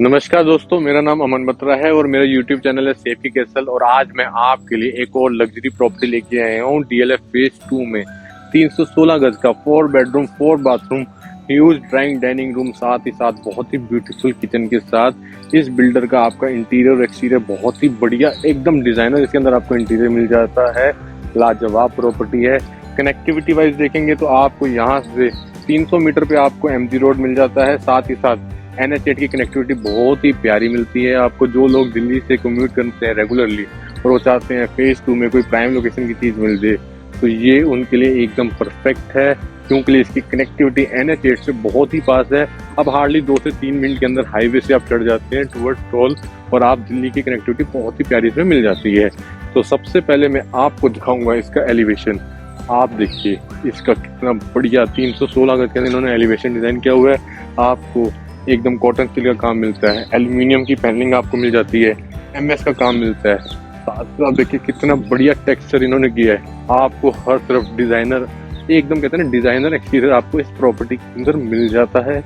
नमस्कार दोस्तों, मेरा नाम अमन बत्रा है और मेरा YouTube चैनल है सेफी कैसल। और आज मैं आपके लिए एक और लग्जरी प्रॉपर्टी लेके आया हूँ DLF फेज 2 में 316 गज का 4 bedroom 4 bathroom huge drawing dining room, साथ ही साथ बहुत ही ब्यूटीफुल किचन के साथ। इस बिल्डर का आपका इंटीरियर एक्सटीरियर बहुत ही बढ़िया, एकदम डिजाइनर इसके अंदर आपको इंटीरियर मिल जाता है। लाजवाब प्रॉपर्टी है। कनेक्टिविटी वाइज देखेंगे तो आपको यहाँ से 300 मीटर पे आपको MG रोड मिल जाता है। साथ ही साथ NH8 की कनेक्टिविटी बहुत ही प्यारी मिलती है आपको। जो लोग दिल्ली से कम्यूट करते हैं रेगुलरली और वो चाहते हैं फेज 2 में कोई प्राइम लोकेशन की चीज़ मिल जाए, तो ये उनके लिए एकदम परफेक्ट है, क्योंकि इसकी कनेक्टिविटी NH8 से बहुत ही पास है। अब हार्डली 2 से 3 मिनट के अंदर हाईवे से आप चढ़ जाते हैं टुवर्ड्स टोल और आप दिल्ली की कनेक्टिविटी बहुत ही प्यारी इसमें मिल जाती है। तो सबसे पहले मैं आपको दिखाऊंगा इसका एलिवेशन। आप देखिए इसका कितना बढ़िया 316 गज के अंदर इन्होंने एलिवेशन डिजाइन किया हुआ है। आपको एकदम कॉटन स्टील का काम मिलता है, एल्यूमिनियम की पैनलिंग आपको मिल जाती है, MS का काम मिलता है। साथ में आप देखिए कितना बढ़िया टेक्सचर इन्होंने किया है। आपको हर तरफ डिजाइनर, एकदम कहते हैं ना डिजाइनर एक्सटीरियर आपको इस प्रॉपर्टी के अंदर मिल जाता है।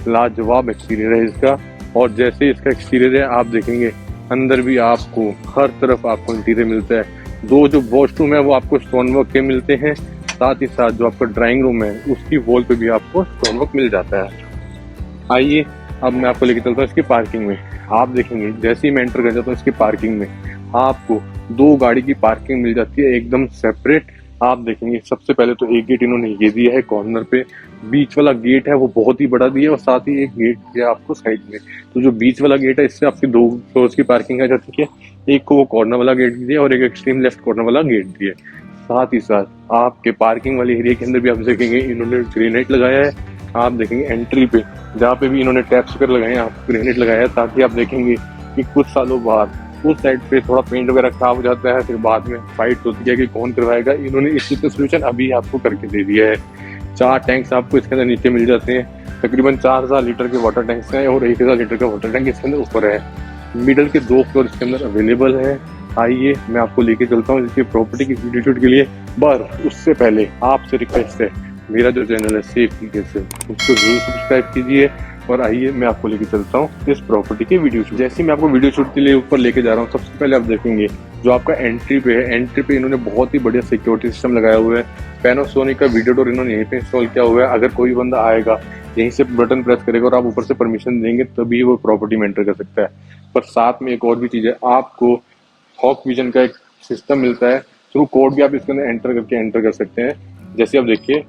लाजवाब एक्सटीरियर है इसका। और जैसे इसका एक्सटीरियर है आप देखेंगे अंदर भी आपको हर तरफ आपको इंटीरियर मिलता है। दो जो वॉशरूम है वो आपको स्टोन वर्क के मिलते हैं। साथ ही साथ जो आपका ड्राइंग रूम है उसकी वॉल पे भी आपको स्टोन वर्क मिल जाता है। आइए अब मैं आपको लेके चलता हूँ इसकी पार्किंग में। आप देखेंगे जैसे ही मैं एंटर कर जाता हूँ इसकी पार्किंग में, आपको 2 गाड़ी की पार्किंग मिल जाती है एकदम सेपरेट। आप देखेंगे सबसे पहले तो एक गेट इन्होंने ये दिया है कॉर्नर पे, बीच वाला गेट है वो बहुत ही बड़ा दिया है और साथ ही एक गेट दिया आपको साइड में। तो जो बीच वाला गेट है इससे आपकी 2 फ्लोर्स की पार्किंग आ जाती है। एक को वो कॉर्नर वाला गेट दिया और एक एक्सट्रीम लेफ्ट कॉर्नर वाला गेट दिया। साथ ही साथ आपके पार्किंग वाले एरिया के अंदर भी आप देखेंगे इन्होंने ग्रेनाइट लगाया है। आप देखेंगे एंट्री पे जहाँ पे भी इन्होंने टैप्स कर लगाए हैं आपको ग्रेनाइट लगाया है, ताकि आप देखेंगे कि कुछ सालों बाद उस साइड पे थोड़ा पेंट वगैरह खराब हो जाता है, फिर बाद में फाइट होती है कि कौन करवाएगा। इन्होंने इस चीज का सोल्यूशन अभी आपको करके दे दिया है। 4 टैंक्स आपको इसके अंदर नीचे मिल जाते हैं। तकरीबन 4000 लीटर के वाटर टैंक्स हैं और 1000 लीटर का वाटर टैंक इसके अंदर ऊपर है। मिडल के 2 फ्लोर इसके अंदर अवेलेबल है। आइए मैं आपको लेके चलता हूँ इसकी प्रॉपर्टी की वीडियो शूट के लिए। पर उससे पहले आपसे रिक्वेस्ट है, मेरा जो चैनल है सेफी कैसल उसको जरूर सब्सक्राइब कीजिए। और आइए मैं आपको लेके चलता हूँ इस प्रॉपर्टी के वीडियो शूट। जैसे मैं आपको वीडियो शूट के लिए ऊपर लेके जा रहा हूँ, सबसे पहले आप देखेंगे जो आपका एंट्री पे है, एंट्री पे इन्होंने बहुत ही बढ़िया सिक्योरिटी सिस्टम लगाया हुआ है। पैनासोनिक का वीडियो डोर इन्होंने यहीं पे इंस्टॉल किया हुआ है। अगर कोई बंदा आएगा यहीं से बटन प्रेस करेगा और आप ऊपर से परमिशन देंगे तभी वो प्रॉपर्टी में एंटर कर सकता है। पर साथ में एक और भी चीज़ है, आपको हॉक विजन का एक सिस्टम मिलता है। थ्रू कोड भी आप इसके अंदर एंटर कर सकते हैं। जैसे आप देखिए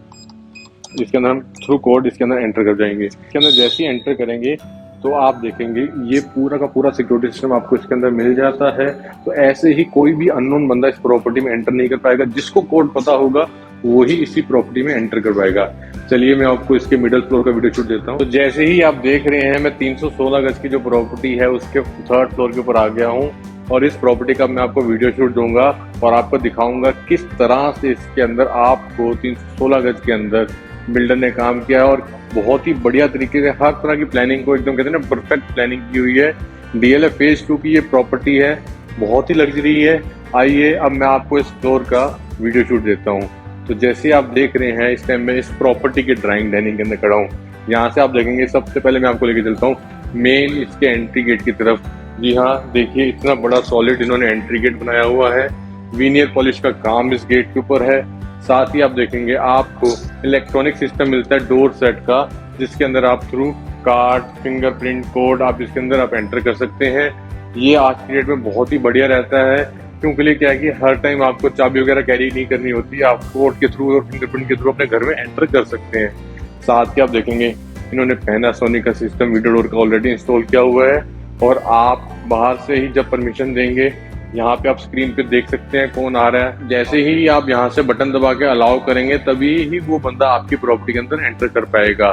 इसके अंदर हम थ्रू कोड इसके अंदर एंटर कर जाएंगे। इसके अंदर जैसे ही एंटर करेंगे तो आप देखेंगे ये पूरा का पूरा सिक्योरिटी सिस्टम आपको इसके अंदर मिल जाता है। तो ऐसे ही कोई भी अननोन बंदा इस प्रॉपर्टी में एंटर नहीं कर पाएगा। जिसको कोड पता होगा वो ही इसी प्रॉपर्टी में एंटर कर पाएगा। चलिए मैं आपको इसके मिडिल फ्लोर का वीडियो शूट देता हूँ। तो जैसे ही आप देख रहे हैं मैं 316 गज की जो प्रॉपर्टी है उसके 3rd फ्लोर के ऊपर आ गया हूँ और इस प्रॉपर्टी का मैं आपको वीडियो शूट दूंगा और आपको दिखाऊंगा किस तरह से इसके अंदर आपको 316 गज के अंदर बिल्डर ने काम किया है। और बहुत ही बढ़िया तरीके से हर तरह की प्लानिंग को एकदम कहते हैं ना परफेक्ट प्लानिंग की हुई है। DLF फेज 2 की ये प्रॉपर्टी है, बहुत ही लग्जरी है। आइए अब मैं आपको इस फ्लोर का वीडियो शूट देता हूँ। तो जैसे आप देख रहे हैं इस टाइम मैं इस प्रॉपर्टी के ड्राइंग डाइनिंग के अंदर खड़ा हूँ। यहाँ से आप देखेंगे सबसे पहले मैं आपको लेके चलता हूँ मेन इसके एंट्री गेट की तरफ। जी हाँ, देखिए इतना बड़ा सॉलिड इन्होंने एंट्री गेट बनाया हुआ है। वीनियर पॉलिश का काम इस गेट के ऊपर है। साथ ही आप देखेंगे आपको इलेक्ट्रॉनिक सिस्टम मिलता है डोर सेट का, जिसके अंदर आप थ्रू कार्ड, फिंगरप्रिंट, कोड आप इसके अंदर आप एंटर कर सकते हैं। ये आज की डेट में बहुत ही बढ़िया रहता है, क्योंकि क्या है कि हर टाइम आपको चाबी वगैरह कैरी नहीं करनी होती, आप कोड के थ्रू और फिंगरप्रिंट के थ्रू अपने घर में एंटर कर सकते हैं। साथ ही आप देखेंगे इन्होंने पैनासोनिक का सिस्टम वीडियो डोर का ऑलरेडी इंस्टॉल किया हुआ है। और आप बाहर से ही जब परमिशन देंगे यहाँ पे आप स्क्रीन पे देख सकते हैं कौन आ रहा है। जैसे ही आप यहाँ से बटन दबा के अलाउ करेंगे तभी ही वो बंदा आपकी प्रॉपर्टी के अंदर एंटर कर पाएगा।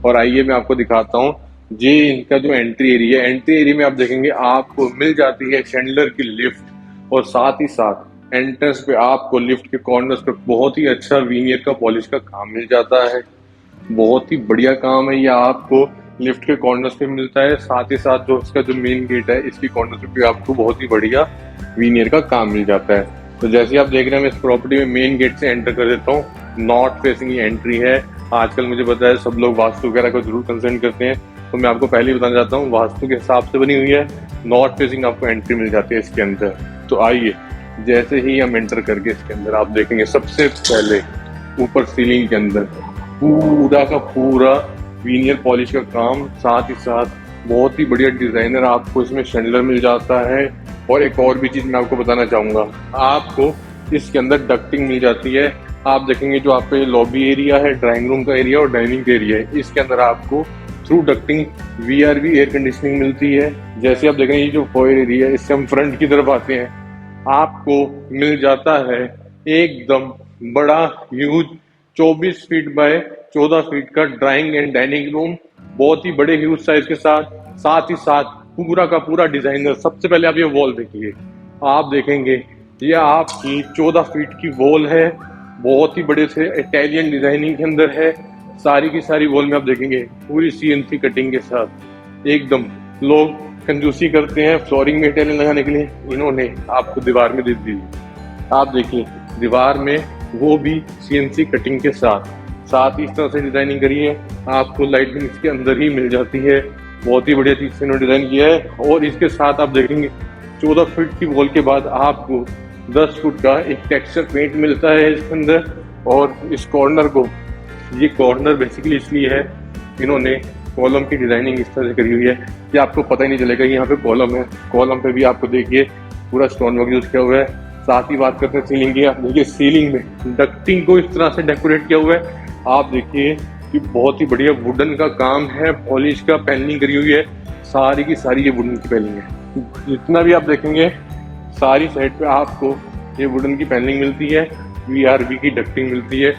और आइए मैं आपको दिखाता हूँ ये इनका जो एंट्री एरिया है। एंट्री एरिया में आप देखेंगे आपको मिल जाती है शैंडलर की लिफ्ट और साथ ही साथ एंट्रेंस पे आपको लिफ्ट के कॉर्नर्स पे बहुत ही अच्छा वीनियर का पॉलिश का काम मिल जाता है। बहुत ही बढ़िया काम है ये, आपको लिफ्ट के कॉर्नर्स पे मिलता है। साथ ही साथ जो इसका जो मेन गेट है इसकी कॉर्नर पे आपको बहुत ही बढ़िया वीनियर का काम मिल जाता है। तो जैसे आप देख रहे हैं मैं इस प्रॉपर्टी में मेन गेट से एंटर कर देता हूँ। नॉर्थ फेसिंग एंट्री है। आजकल मुझे पता है सब लोग वास्तु वगैरह को जरूर कंसर्न करते हैं, तो मैं आपको पहले ही बताना चाहता हूँ, वास्तु के हिसाब से बनी हुई है। नॉर्थ फेसिंग आपको एंट्री मिल जाती है इसके अंदर। तो आइए, जैसे ही हम एंटर करके इसके अंदर आप देखेंगे, सबसे पहले ऊपर सीलिंग के अंदर पूरा का पूरा वीनियर पॉलिश का काम, साथ ही साथ बहुत ही बढ़िया डिजाइनर आपको इसमें शैंडलर मिल जाता है। और एक और भी चीज मैं आपको बताना चाहूंगा, आपको इसके अंदर डक्टिंग मिल जाती है। आप देखेंगे जो आपका ये लॉबी एरिया है, ड्राइंग रूम का एरिया और डाइनिंग एरिया है, इसके अंदर आपको through ducting VRV air conditioning मिलती है। जैसे आप देखेंगे ये जो फॉयर एरिया है, इससे हम फ्रंट की तरफ आते हैं, आपको मिल जाता है एकदम बड़ा ह्यूज 24 फीट बाय 14 फीट का ड्राइंग एंड डाइनिंग रूम, बहुत ही बड़े ह्यूज साइज के साथ ही साथ पूरा का पूरा डिजाइनर। सबसे पहले आप ये वॉल देखिए, आप देखेंगे ये आपकी 14 फीट की वॉल है, बहुत ही बड़े से इटालियन डिजाइनिंग के अंदर है। सारी की सारी वॉल में आप देखेंगे पूरी CNC कटिंग के साथ। एकदम लोग कंजूसी करते हैं फ्लोरिंग में इटालियन लगाने के लिए, इन्होंने आपको दीवार में दे दी। आप देखिए दीवार में वो भी CNC कटिंग के साथ इस तरह से डिजाइनिंग करी है, आपको लाइटिंग इसके अंदर ही मिल जाती है। बहुत ही बढ़िया चीज से इन्होंने डिजाइन किया है। और इसके साथ आप देखेंगे 14 फीट की वॉल के बाद आपको 10 फुट का एक टेक्सचर पेंट मिलता है इसके अंदर। और इस कॉर्नर को, ये कॉर्नर बेसिकली इसलिए है, इन्होंने कॉलम की डिजाइनिंग इस तरह से करी हुई है कि आपको पता ही नहीं चलेगा यहाँ पे कॉलम है। कॉलम पे भी आपको देखिए पूरा स्टोन वर्क यूज किया हुआ है। साथ ही बात करते हैं सीलिंग की, आप देखिए सीलिंग में डक्टिंग को इस तरह से डेकोरेट किया हुआ है। आप देखिए कि बहुत ही बढ़िया वुडन का काम है, पॉलिश का पैनलिंग करी हुई है, सारी की सारी ये वुडन की पैनलिंग है। जितना भी आप देखेंगे सारी साइड पे आपको ये वुडन की पैनलिंग मिलती है, VRV की डक्टिंग मिलती है।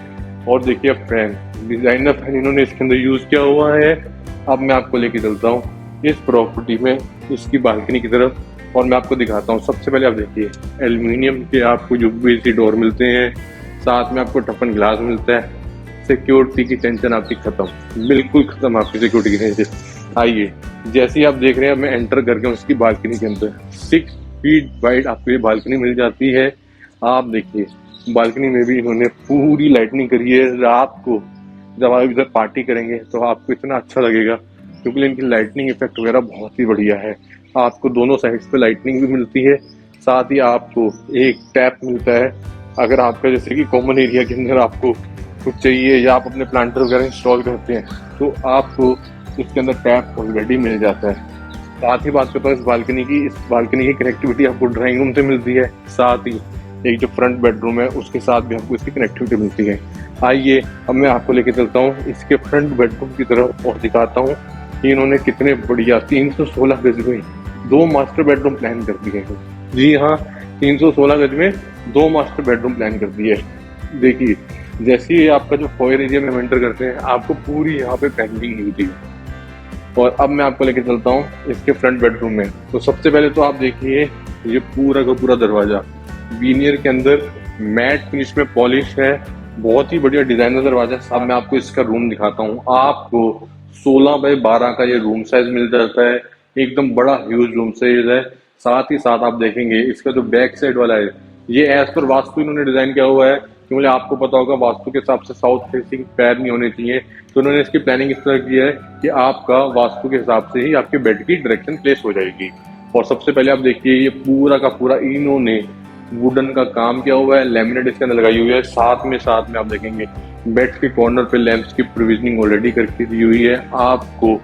और देखिए फैन, डिजाइनर फैन इन्होंने इसके अंदर यूज किया हुआ है। अब मैं आपको लेके चलता हूँ इस प्रॉपर्टी में, इसकी बालकनी की तरफ, और मैं आपको दिखाता हूँ। सबसे पहले आप देखिए एल्यूमिनियम के आपको UPVC डोर मिलते हैं, साथ में आपको टफन ग्लास मिलता है। सिक्योरिटी की टेंशन आपकी खत्म, बिल्कुल खत्म आपकी सिक्योरिटी की टेंशन। आइए, जैसे ही आप देख रहे हैं मैं एंटर करके उसकी बालकनी के अंदर 6 फीट वाइड आपको ये बालकनी मिल जाती है। आप देखिए बालकनी में भी इन्होंने पूरी लाइटनिंग करी है। रात को जब आप इधर पार्टी करेंगे तो आपको इतना अच्छा लगेगा, क्योंकि इनकी लाइटनिंग इफेक्ट वगैरह बहुत ही बढ़िया है। आपको दोनों साइड्स पे लाइटनिंग भी मिलती है, साथ ही आपको एक टैप मिलता है। अगर आपका जैसे कि कॉमन एरिया के अंदर आपको कुछ चाहिए या आप अपने प्लांटर वगैरह इंस्टॉल करते हैं तो आपको इसके अंदर टैप ऑलरेडी मिल जाता है। साथ ही बात करता हूँ इस बालकनी की कनेक्टिविटी आपको ड्राइंग रूम से मिलती है। साथ ही एक जो फ्रंट बेडरूम है उसके साथ भी आपको इसकी कनेक्टिविटी मिलती है। आइए अब मैं आपको लेके चलता हूँ इसके फ्रंट बेडरूम की तरफ और दिखाता हूँ कि इन्होंने कितने बढ़िया 316 गज में 2 मास्टर बेडरूम प्लान कर दिए हैं। जी हाँ, 316 गज में 2 मास्टर बेडरूम प्लान कर दिए है। देखिए जैसे ही आपका जो फॉयर एरिया में एंटर करते हैं आपको पूरी यहाँ पे पैनलिंग मिलती है। और अब मैं आपको लेके चलता हूँ इसके फ्रंट बेडरूम में। तो सबसे पहले तो आप देखिए ये पूरा का पूरा दरवाजा वीनियर के अंदर मैट फिनिश में पॉलिश है, बहुत ही बढ़िया डिजाइनर दरवाजा। अब मैं आपको इसका रूम दिखाता हूँ। आपको 16 बाय 12 का ये रूम साइज मिल जाता है, एकदम बड़ा ह्यूज रूम साइज है। साथ ही साथ आप देखेंगे इसका जो बैक साइड वाला है ये एज पर वास्तु इन्होंने डिजाइन किया हुआ है, क्योंकि आपको पता होगा वास्तु के हिसाब से साउथ फेसिंग पैर नहीं होने चाहिए। तो उन्होंने इसकी प्लानिंग इस तरह की है कि आपका वास्तु के हिसाब से ही आपके बेड की डायरेक्शन प्लेस हो जाएगी। और सबसे पहले आप देखिए ये पूरा का पूरा इन्होंने वुडन का काम किया हुआ है, लैमिनेट इसके अंदर लगाई हुई है। साथ में आप देखेंगे बेड के कॉर्नर पे लैंप्स की प्रोविजनिंग ऑलरेडी करके दी हुई है। आपको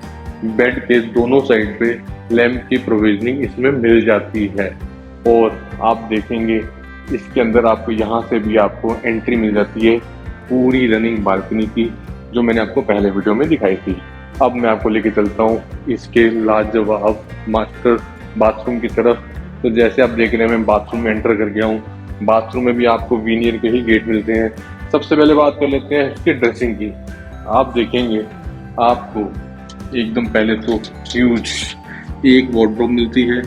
बेड के दोनों साइड पे लैंप की प्रोविजनिंग इसमें मिल जाती है। और आप देखेंगे इसके अंदर आपको यहाँ से भी आपको एंट्री मिल जाती है पूरी रनिंग बालकनी की, जो मैंने आपको पहले वीडियो में दिखाई थी। अब मैं आपको लेके चलता हूँ इसके लाजवाब मास्टर बाथरूम की तरफ। तो जैसे आप देख रहे हैं मैं बाथरूम में एंटर कर गया हूँ। बाथरूम में भी आपको वीनियर के ही गेट मिलते हैं। सबसे पहले बात कर लेते हैं इसके ड्रेसिंग की। आप देखेंगे आपको एकदम पहले तो ह्यूज एक वार्डरोब मिलती है।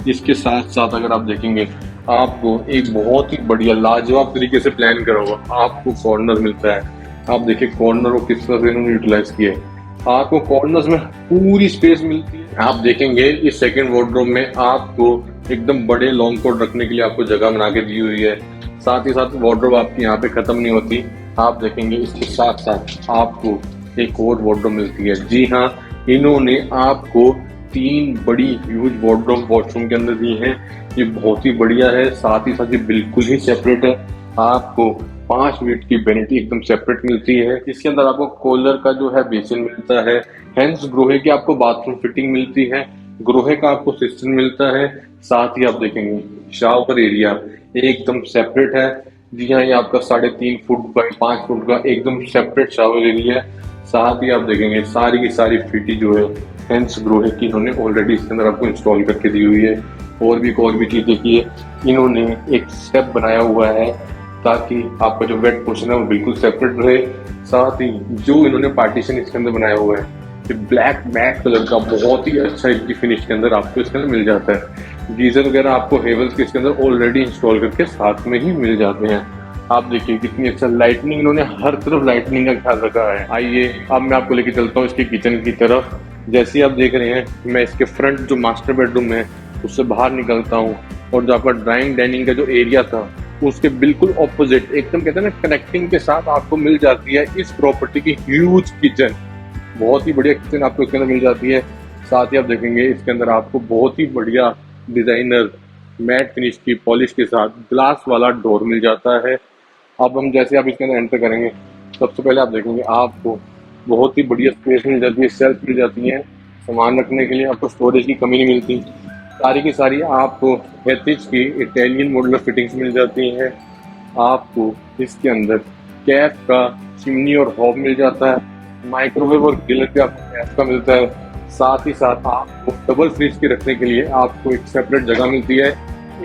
इसके साथ साथ अगर आप देखेंगे आपको एक बहुत ही बढ़िया लाजवाब तरीके से प्लान करा हुआ आपको कॉर्नर मिलता है। आप देखिए कॉर्नर को किस तरह से इन्होंने यूटिलाइज किया है। आपको कॉर्नर्स में पूरी स्पेस मिलती है। आप देखेंगे इस सेकंड वार्डरोब में आपको एकदम बड़े लॉन्ग कोट रखने के लिए आपको जगह बना के दी हुई है। साथ ही साथ वार्डरोब आपकी यहाँ पे खत्म नहीं होती। आप देखेंगे इसके साथ साथ आपको एक और वार्डरोब मिलती है। जी हाँ, इन्होंने आपको 3 बड़ी ह्यूज वार्डरोब वॉशरूम के अंदर दी है। ये बहुत ही बढ़िया है, साथ ही साथ ये बिल्कुल ही सेपरेट है। आपको 5 मिनट की वैनिटी एकदम सेपरेट मिलती है। इसके अंदर आपको कॉलर का जो है बेसिन मिलता है, हैंस ग्रोहे की आपको बाथरूम फिटिंग मिलती है, ग्रोहे का आपको सिस्टम मिलता है। साथ ही आप देखेंगे शावर एरिया एकदम सेपरेट है। जी हाँ, ये आपका 3.5 फुट बाई 5 फुट का एकदम सेपरेट शावर एरिया है। साथ ही आप देखेंगे सारी की सारी फिटी जो है हैंस ग्रोहे की इन्होंने ऑलरेडी इसके अंदर आपको इंस्टॉल करके दी हुई है। और भी चीज देखिए, इन्होंने एक स्टेप बनाया हुआ है ताकि आपका जो वेट पोर्शन है वो बिल्कुल सेपरेट रहे। साथ ही जो इन्होंने पार्टीशन इसके अंदर बनाया हुआ है, ये ब्लैक मैट कलर का बहुत ही अच्छा इसकी फिनिश के अंदर आपको इसके अंदर मिल जाता है। गीजर वगैरह आपको हेवल्स के इसके अंदर ऑलरेडी इंस्टॉल करके साथ में ही मिल जाते हैं। आप देखिए कितनी अच्छा लाइटनिंग, इन्होंने हर तरफ लाइटनिंग का ख्याल रखा है। आइए अब मैं आपको लेके चलता हूँ इसके किचन की तरफ। जैसे आप देख रहे हैं, मैं इसके फ्रंट जो मास्टर बेडरूम है उससे बाहर निकलता हूँ और जो आपका ड्राइंग डाइनिंग का जो एरिया था उसके बिल्कुल ऑपोजिट एकदम कहते हैं ना कनेक्टिंग के साथ आपको मिल जाती है इस प्रॉपर्टी की ह्यूज किचन। बहुत ही बढ़िया किचन आपको इसके अंदर मिल जाती है। साथ ही आप देखेंगे इसके अंदर आपको बहुत ही बढ़िया डिजाइनर मैट फिनिश की पॉलिश के साथ ग्लास वाला डोर मिल जाता है। अब हम जैसे आप इसके अंदर एंटर करेंगे, सबसे पहले आप देखेंगे आपको बहुत ही बढ़िया स्पेस मिल जाती है, सेल्फ मिल जाती है, सामान रखने के लिए आपको स्टोरेज की कमी नहीं मिलती। सारी की सारी आपको हेथिज की इटालियन मॉडुलर फिटिंग्स मिल जाती हैं। आपको इसके अंदर गैस का चिमनी और हॉब मिल जाता है, माइक्रोवेव और ग्रिल भी आपको गैस का मिलता है। साथ ही साथ आपको डबल फ्रिज के रखने के लिए आपको एक सेपरेट जगह मिलती है।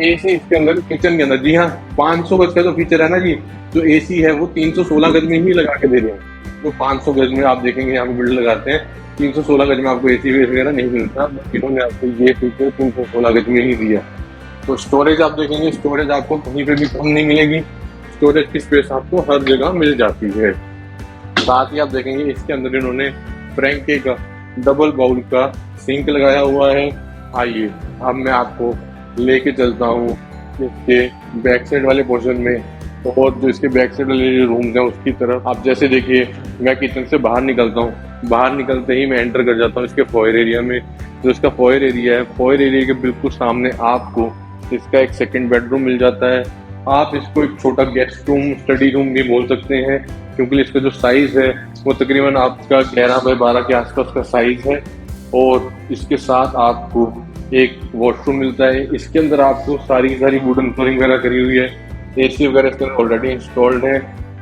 एसी इसके अंदर किचन के अंदर, जी हाँ, 500 गज का जो फीचर है ना जी, जो एसी है वो 316 गज में ही लगा के दे रहे हैं। जो 500 गज में आप देखेंगे यहाँ पे बिल्ड लगाते हैं, 316 गज में आपको एसी वगैरह नहीं मिलता, इन्होंने आपको ये फीचर 316 गज में ही दिया। तो स्टोरेज आप देखेंगे, स्टोरेज आपको कहीं पे भी कम नहीं मिलेगी, स्टोरेज की स्पेस आपको हर जगह मिल जाती है। साथ ही आप देखेंगे इसके अंदर इन्होंने फ्रैंके का डबल बाउल का सिंक लगाया हुआ है। आइए अब मैं आपको लेके चलता हूँ इसके बैक साइड वाले पोर्शन में, और जो इसके बैक साइड वाले रूम्स हैं उसकी तरफ। आप जैसे देखिए मैं किचन से बाहर निकलता हूँ, बाहर निकलते ही मैं एंटर कर जाता हूँ इसके फॉयर एरिया में। जो इसका फॉयर एरिया है, फॉयर एरिया के बिल्कुल सामने आपको इसका एक सेकंड बेडरूम मिल जाता है। आप इसको एक छोटा गेस्ट रूम, स्टडी रूम भी बोल सकते हैं, क्योंकि इसका जो साइज है वो तकरीबन आपका 11 बाई 12 के आसपास का साइज है। और इसके साथ आपको एक वॉशरूम मिलता है। इसके अंदर आपको सारी वुडन फ्लोरिंग वगैरह करी हुई है, एसी वगैरह इसके अंदर ऑलरेडी इंस्टॉल्ड है,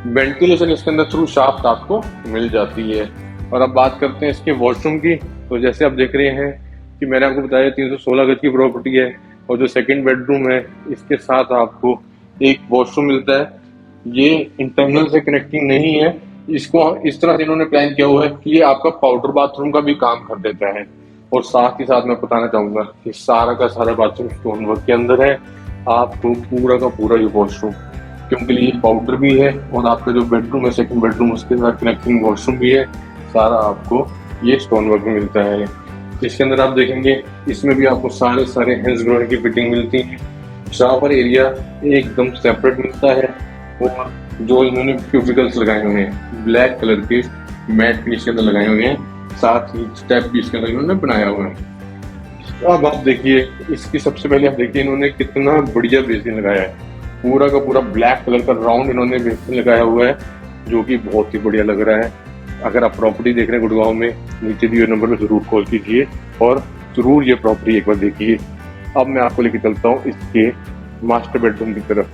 वेंटिलेशन इसके अंदर थ्रू शाफ्ट आपको मिल जाती है। और अब बात करते हैं इसके वॉशरूम की। तो जैसे आप देख रहे हैं कि मैंने आपको बताया 316 गज की प्रॉपर्टी है, और जो सेकंड बेडरूम है इसके साथ आपको एक वॉशरूम मिलता है। ये इंटरनल से कनेक्टिंग नहीं है, इसको इस तरह से इन्होंने प्लान किया हुआ है कि ये आपका पाउडर बाथरूम का भी काम कर देता है। और साथ ही साथ मैं बताना चाहूंगा कि सारा का सारा बाथरूम स्टोन वर्क के अंदर है। आपको पूरा का पूरा ये वॉशरूम, क्योंकि ये पाउडर भी है, और आपका जो बेडरूम है सेकंड बेडरूम उसके साथ कनेक्टिंग वॉशरूम भी है, सारा आपको ये स्टोन वर्क में मिलता है। इसके अंदर आप देखेंगे इसमें भी आपको सारे हैंड्स ग्रोअर की फिटिंग मिलती है। शावर एरिया एकदम सेपरेट मिलता है, और जो इन्होंने क्यूबिकल्स लगाए हुए हैं ब्लैक कलर के मैट फिनिश के अंदर लगाए हुए हैं, साथ ही स्टेप भी इसके अंदर इन्होंने बनाया हुआ है। अब आप देखिए इसकी सबसे पहले आप देखिए इन्होंने कितना बढ़िया बेसिन लगाया है। पूरा का पूरा ब्लैक कलर का राउंड इन्होंने बेसिन लगाया हुआ है, जो कि बहुत ही बढ़िया लग रहा है। अगर आप प्रॉपर्टी देख रहे हैं गुड़गांव में, नीचे दिए नंबर में जरूर कॉल कीजिए और जरूर ये प्रॉपर्टी एक बार देखिए। अब मैं आपको लेके चलता हूँ इसके मास्टर बेडरूम की तरफ।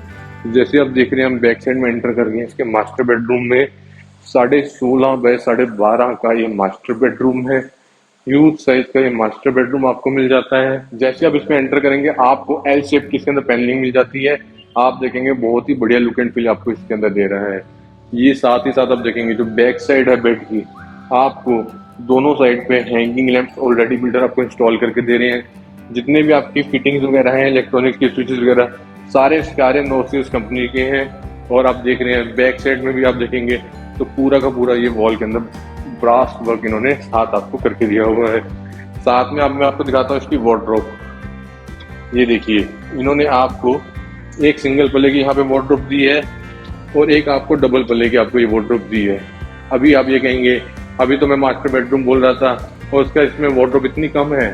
जैसे आप देख रहे हैं हम बैक साइड में एंटर कर गए हैं इसके मास्टर बेडरूम में। 16.5 बाय 12.5 का ये मास्टर बेडरूम है। ह्यूज साइज का ये मास्टर बेडरूम आपको मिल जाता है। जैसे आप इसमें एंटर करेंगे आपको एल शेप की इसके अंदर पैनलिंग मिल जाती है। आप देखेंगे बहुत ही बढ़िया लुक एंड फील आपको इसके अंदर दे रहा है। ये साथ ही साथ आप देखेंगे जो बैक साइड है बेड की, आपको दोनों साइड पे हैंगिंग लैंप्स ऑलरेडी बिल्डर आपको इंस्टॉल करके दे रहे हैं। जितने भी आपकी फिटिंग्स वगैरह हैं, इलेक्ट्रॉनिक्स के स्विचेस वगैरह, सारे नोसिस कंपनी के हैं। और आप देख रहे हैं बैक साइड में भी आप देखेंगे तो पूरा का पूरा ये वॉल के अंदर ब्रास वर्क इन्होंने साथ आपको करके दिया हुआ है। साथ में अब मैं आपको दिखाता हूँ इसकी वार्डरोब। ये देखिए इन्होंने आपको एक सिंगल पल्ले की यहाँ पे वार्डरोब दी है, और एक आपको डबल पल्ले की आपको ये वार्डरोब दी है। अभी आप ये कहेंगे अभी तो मैं मास्टर बेडरूम बोल रहा था और उसका इसमें वार्डरोब इतनी कम है,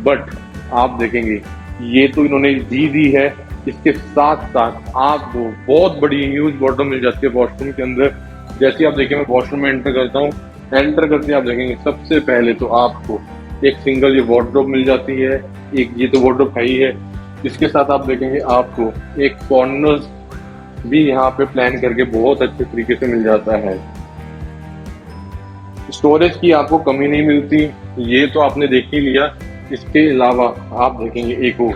बट आप देखेंगे ये तो इन्होंने दी है। इसके साथ साथ आपको बहुत बड़ी ह्यूज वार्डरोब मिल जाती है वॉशरूम के अंदर। जैसे आप देखिए मैं वॉशरूम में एंटर करता हूँ, एंटर करते आप देखेंगे सबसे पहले तो आपको एक सिंगल ये वार्डरोब मिल जाती है, एक ये तो वार्डरोब है ही है। इसके साथ आप देखेंगे आपको एक कॉर्नर भी यहाँ पे प्लान करके बहुत अच्छे तरीके से मिल जाता है। स्टोरेज की आपको कमी नहीं मिलती, ये तो आपने देख ही लिया। इसके अलावा आप देखेंगे एक और,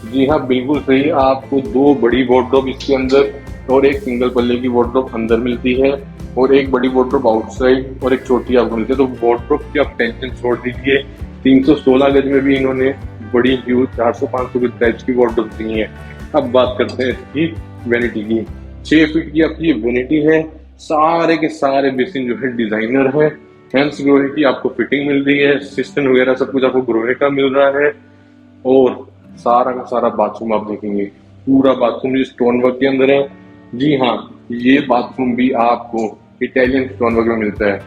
जी हाँ बिल्कुल सही, आपको दो बड़ी वार्डरोब इसके अंदर और एक सिंगल पल्ले की वार्डरोब अंदर मिलती है और एक बड़ी वार्डरोब आउटसाइड और एक छोटी आपको मिलती है। तो वार्डरोब की आप टेंशन छोड़ दीजिए। 316 गज में भी इन्होंने बड़ी ह्यूज 400-500 गज साइज की वार्डरोब दी है। अब बात करते हैं इसकी वैनिटी की। 6 फीट की आपकी ये वैनिटी है, सारे के सारे बेसिन जो है डिजाइनर है, हैंड्स ग्रोहे की आपको फिटिंग मिल रही है, सिस्टम वगैरह सब कुछ आपको ग्रोहे का मिल रहा है। और सारा का सारा बाथरूम आप देखेंगे, पूरा बाथरूम ये स्टोन वर्क के अंदर है। जी हाँ, ये बाथरूम भी आपको इटालियन स्टोन वर्क में मिलता है।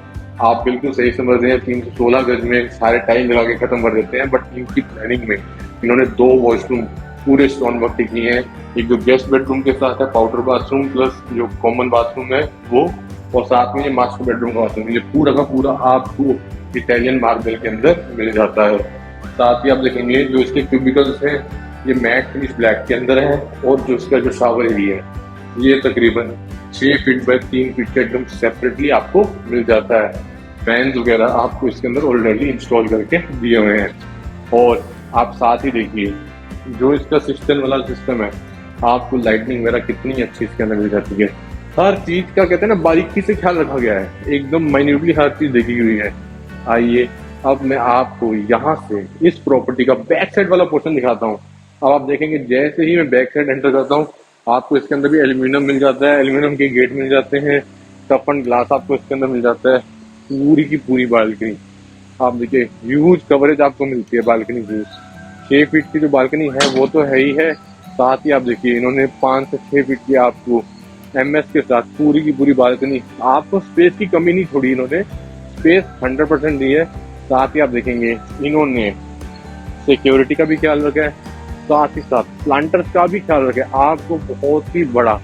आप बिल्कुल सही समझ रहे हैं, 316 गज में सारे टाइल लगा के खत्म कर देते हैं, बट इनकी प्लानिंग में इन्होंने 2 वॉशरूम पूरे स्टोन वर्क के किए हैं। एक जो गेस्ट बेडरूम के साथ है पाउडर बाथरूम, प्लस जो कॉमन बाथरूम है वो, और साथ में ये मास्टर बेडरूम का बाथरूम, ये पूरा का पूरा आपको इटालियन मार्बल के अंदर मिल जाता है। साथ ही आप देखेंगे जो इसके क्यूबिकल्स हैं ये मैट फिनिश ब्लैक के अंदर है, और जो इसका जो शावर एरिया है ये तकरीबन 6 फीट बाय 3 फीट का एकदम सेपरेटली आपको मिल जाता है। फैंस वगैरह आपको इसके अंदर ऑलरेडी इंस्टॉल करके दिए हुए हैं। और आप साथ ही देखिए जो इसका सिस्टम वाला सिस्टम है, आपको लाइटनिंग वगैरह कितनी अच्छी इसके अंदर मिल जाती है। हर चीज का कहते हैं ना बारीकी से ख्याल रखा गया है, एकदम माइन्यूटली हर चीज देखी हुई है। आइए अब मैं आपको यहाँ से इस प्रॉपर्टी का बैक साइड वाला पोर्शन दिखाता हूँ। अब आप देखेंगे जैसे ही मैं बैक साइड एंटर करता हूँ, आपको इसके अंदर भी एल्यूमिनियम मिल जाता है, एल्यूमिनियम के गेट मिल जाते हैं, टफन ग्लास आपको इसके अंदर मिल जाता है। पूरी की पूरी बालकनी आप देखिए, ह्यूज कवरेज आपको मिलती है बालकनी की। 6 फीट की जो बालकनी है वो तो है ही है, साथ ही आप देखिए इन्होंने 5 से 6 फीट की आपको एमएस के साथ पूरी की पूरी बालकनी, आपको स्पेस की कमी नहीं छोड़ी, इन्होंने स्पेस 100% दी है। साथ ही आप देखेंगे इन्होंने सिक्योरिटी का भी ख्याल रखा है, साथ ही साथ प्लांटर्स का भी ख्याल रखा है। आपको बहुत ही बड़ा,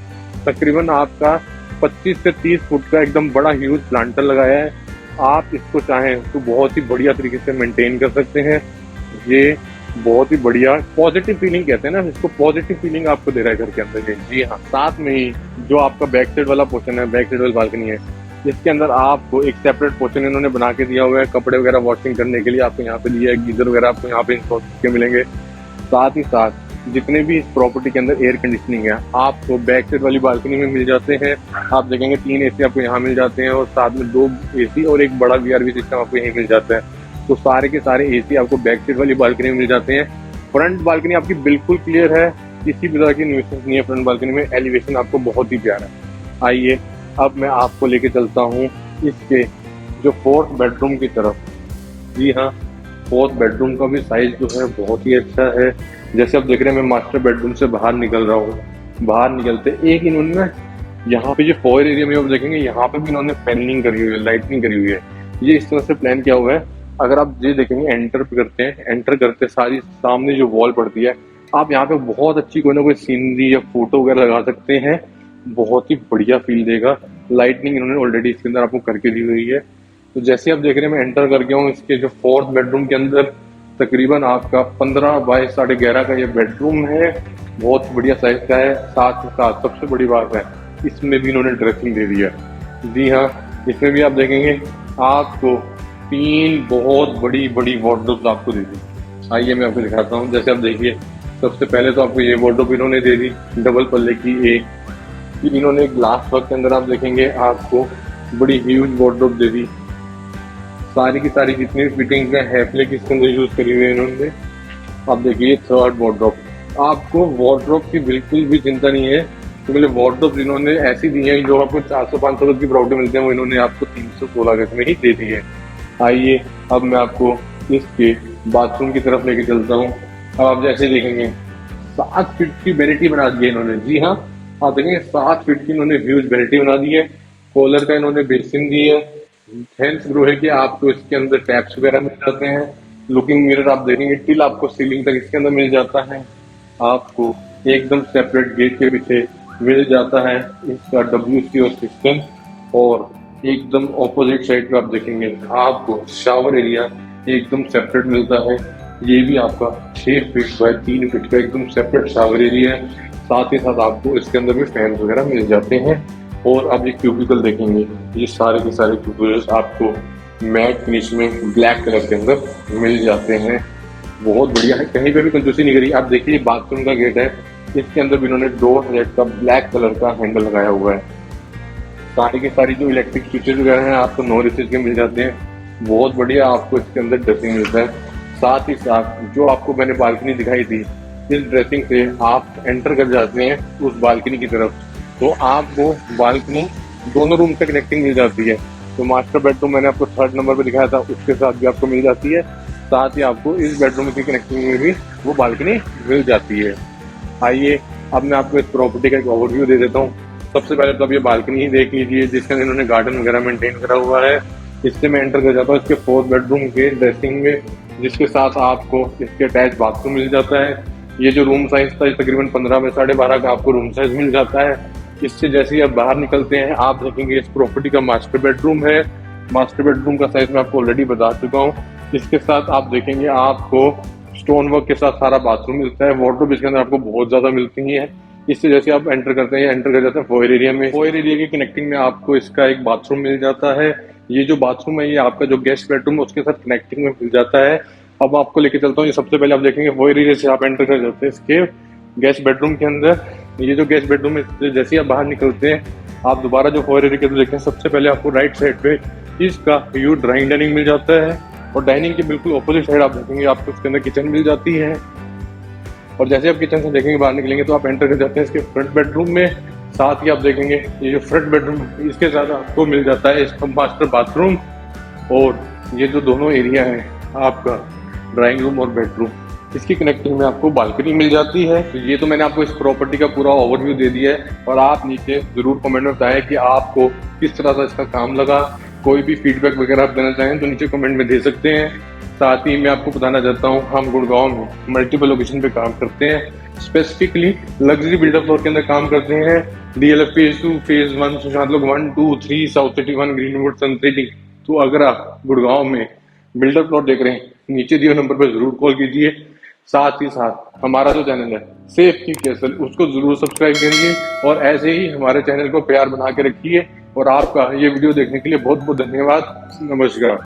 तकरीबन आपका 25 से 30 फुट का एकदम बड़ा ह्यूज प्लांटर लगाया है। आप इसको चाहें तो बहुत ही बढ़िया तरीके से मेंटेन कर सकते हैं। ये बहुत ही बढ़िया पॉजिटिव फीलिंग कहते हैं ना इसको, पॉजिटिव फीलिंग आपको दे रहा है घर के अंदर। जी हाँ, साथ में ही जो आपका बैक साइड वाला पोर्शन है, बैक साइड वाली बालकनी है, इसके अंदर आपको एक सेपरेट पोर्शन इन्होंने बना के दिया हुआ है कपड़े वगैरह वॉशिंग करने के लिए। आपको यहाँ पे दिया है, गीजर वगैरह आपको यहाँ पे इंस्टॉल करके मिलेंगे। साथ ही साथ जितने भी इस प्रॉपर्टी के अंदर एयर कंडीशनिंग है आपको बैक साइड वाली बालकनी में मिल जाते हैं। आप देखेंगे 3 एसी आपको यहाँ मिल जाते हैं, और साथ में 2 एसी और एक बड़ा वीआरवी सिस्टम आपको यहीं मिल जाता है। तो सारे के सारे एसी आपको बैक साइड वाली बालकनी में मिल जाते हैं। फ्रंट बालकनी आपकी बिल्कुल क्लियर है, किसी भी तरह की न्यूसेंस नहीं है फ्रंट बालकनी में। एलिवेशन आपको बहुत ही प्यारा है। आइए अब मैं आपको लेके चलता हूँ इसके जो 4th बेडरूम की तरफ। जी हाँ, 4th बेडरूम का भी साइज जो है बहुत ही अच्छा है। जैसे आप देख रहे हैं मैं मास्टर बेडरूम से बाहर निकल रहा हूँ, बाहर निकलते एक इन्होंने ना यहाँ पे जो फॉयर एरिया में आप देखेंगे यहाँ पे भी इन्होंने पैनलिंग करी हुई है, लाइटनिंग करी हुई है। ये इस तरह से प्लान किया हुआ है। अगर आप ये देखेंगे एंटर करते हैं, एंटर करते सारी सामने जो वॉल पड़ती है, आप यहाँ पे बहुत अच्छी कोई ना कोई सीनरी या फोटो वगैरह लगा सकते हैं, बहुत ही बढ़िया फील देगा। लाइटनिंग इन्होंने ऑलरेडी इसके अंदर आपको करके दी हुई है। तो जैसे आप देख रहे हैं मैं एंटर कर गया हूँ इसके जो 4th बेडरूम के अंदर। तकरीबन आपका 15 बाय 11.5 का ये बेडरूम है, बहुत बढ़िया साइज का है। साथ ही साथ सबसे बड़ी बात है इसमें भी इन्होंने ड्रेसिंग दे दी है। जी हाँ, इसमें भी आप देखेंगे आपको 3 बहुत बड़ी बड़ी वार्डरोब्स आपको दे दी। आइए मैं आपको दिखाता हूँ। जैसे आप देखिए सबसे पहले तो आपको ये वार्डरोब इन्होंने दे दी डबल पल्ले की एक, फिर इन्होंने ग्लास वर्क के अंदर आप देखेंगे आपको बड़ी ह्यूज वार्डरोब दे दी। सारी की सारी जितनी फिटिंग है हैफले की इसके अंदर यूज करी हुई है इन्होंने। आप देखिए 3rd वार्डरोब, आपको वार्डरोब की बिल्कुल भी चिंता नहीं है, तो मेरे वार्डरोब इन्होंने ऐसी दी है जो आपको 400-500 गज की प्रॉपर्टी मिलती है, वो इन्होंने आपको 316 गज में ही दे दी है। आइए अब मैं आपको इसके बाथरूम की तरफ लेके चलता हूँ। अब आप जैसे देखेंगे 7 फीट की वैनिटी बना दी है इन्होंने। जी हाँ, आप देखेंगे 7 फीट की इन्होंने ह्यूज वैनिटी बना दी है। कॉलर का इन्होंने बेसिन दी है, थैंक्स ब्रो है कि आपको इसके अंदर टैप्स वगैरह मिल जाते हैं। लुकिंग मिरर आप देखेंगे टिल आपको सीलिंग तक इसके अंदर मिल जाता है। आपको एकदम सेपरेट गेट के पीछे मिल जाता है इसका WCO सिस्टम। और एकदम ऑपोजिट साइड पे आप देखेंगे आपको शावर एरिया एकदम सेपरेट मिलता है। ये भी आपका 6 फीट बाय 3 फीट का एकदम सेपरेट शावर एरिया है। साथ ही साथ आपको इसके अंदर भी फैन वगैरह मिल जाते हैं। और आप ये क्यूबिकल देखेंगे, ये सारे के सारे क्यूबिकल्स आपको मैट फिनिश में ब्लैक कलर के अंदर मिल जाते हैं। बहुत बढ़िया है, कहीं पे भी कंजूसी नहीं करी। आप देखिए बाथरूम का गेट है, इसके अंदर भी इन्होंने डोर हेड का ब्लैक कलर का हैंडल लगाया हुआ है। सारी की सारी जो इलेक्ट्रिक स्विचेस वगैरह हैं आपको नो रिसेज के मिल जाते हैं। बहुत बढ़िया आपको इसके अंदर ड्रेसिंग मिलता है। साथ ही साथ जो आपको मैंने बालकनी दिखाई थी, इस ड्रेसिंग से आप एंटर कर जाते हैं उस बालकनी की तरफ, तो आपको बालकनी दोनों रूम से कनेक्टिंग मिल जाती है। तो मास्टर बेडरूम मैंने आपको 3rd नंबर पे दिखाया था, उसके साथ भी आपको मिल जाती है। साथ ही आपको इस बेडरूम की कनेक्टिंग में भी वो बालकनी मिल जाती है। आइए अब मैं आपको इस प्रॉपर्टी का एक ओवरव्यू दे देता हूँ। सबसे पहले तो आप ये बालकनी ही देख लीजिए, जिसके अंदर इन्होंने गार्डन वगैरह मेंटेन करा हुआ है। इससे मैं एंटर कर जाता हूँ इसके 4th बेडरूम के ड्रेसिंग में, जिसके साथ आपको इसके अटैच बाथरूम मिल जाता है। ये जो रूम साइज था तकरीबन 15 में 12.5 का आपको रूम साइज मिल जाता है। इससे जैसे ही आप बाहर निकलते हैं आप देखेंगे इस प्रॉपर्टी का मास्टर बेडरूम है। मास्टर बेडरूम का साइज मैं आपको ऑलरेडी बता चुका हूँ। इसके साथ आप देखेंगे आपको स्टोन वर्क के साथ सारा बाथरूम मिलता है। वार्डरोब इसके अंदर आपको बहुत ज्यादा मिलती है। इससे जैसे आप एंटर करते हैं, एंटर कर जाते हैं फोयर एरिया में। फोयर एरिया की कनेक्टिंग में आपको इसका एक बाथरूम मिल जाता है। ये जो बाथरूम है ये आपका जो गेस्ट बेडरूम है उसके साथ कनेक्टिंग में मिल जाता है। अब आपको लेके चलता हूँ, ये सबसे पहले आप देखेंगे फोयर एरिया से आप एंटर कर जाते हैं इसके गेस्ट बेडरूम के अंदर। ये जो गेस्ट बेडरूम है जैसे आप बाहर निकलते हैं आप दोबारा जो फोयर एरिया के अंदर देखें, सबसे पहले आपको राइट साइड पे इसका व्यू ड्राइंग डाइनिंग मिल जाता है। और डाइनिंग के बिल्कुल ऑपोजिट साइड आप देखेंगे आपको उसके अंदर किचन मिल जाती है। और जैसे आप किचन से देखेंगे बाहर निकलेंगे तो आप एंटर कर जाते हैं इसके फ्रंट बेडरूम में। साथ ही आप देखेंगे ये जो फ्रंट बेडरूम इसके साथ आपको मिल जाता है इसका मास्टर बाथरूम। और ये जो दोनों एरिया है आपका ड्राइंग रूम और बेडरूम, इसकी कनेक्टिंग में आपको बालकनी मिल जाती है। तो ये तो मैंने आपको इस प्रॉपर्टी का पूरा ओवरव्यू दे दिया है। और आप नीचे जरूर कमेंट में बताएं कि आपको किस तरह से इसका काम लगा। कोई भी फीडबैक वगैरह आप देना चाहें तो नीचे कमेंट में दे सकते हैं। साथ ही मैं आपको बताना चाहता हूँ हम गुड़गांव में मल्टीपल लोकेशन पे काम करते हैं। स्पेसिफिकली लग्जरी बिल्डर फ्लोर के अंदर काम करते हैं। DLF फेज 2 फेज 1 सुशांत लोग 1 2 3 साउथ सिटी 1 ग्रीनवुड सनसिटी। तो अगर आप गुड़गांव में बिल्डर फ्लोर देख रहे हैं नीचे दिए नंबर पर जरूर कॉल कीजिए। साथ ही साथ हमारा जो चैनल है सेफ की कैसल, उसको जरूर सब्सक्राइब करिए और ऐसे ही हमारे चैनल को प्यार बना के रखिए। और आपका ये वीडियो देखने के लिए बहुत बहुत धन्यवाद। नमस्कार।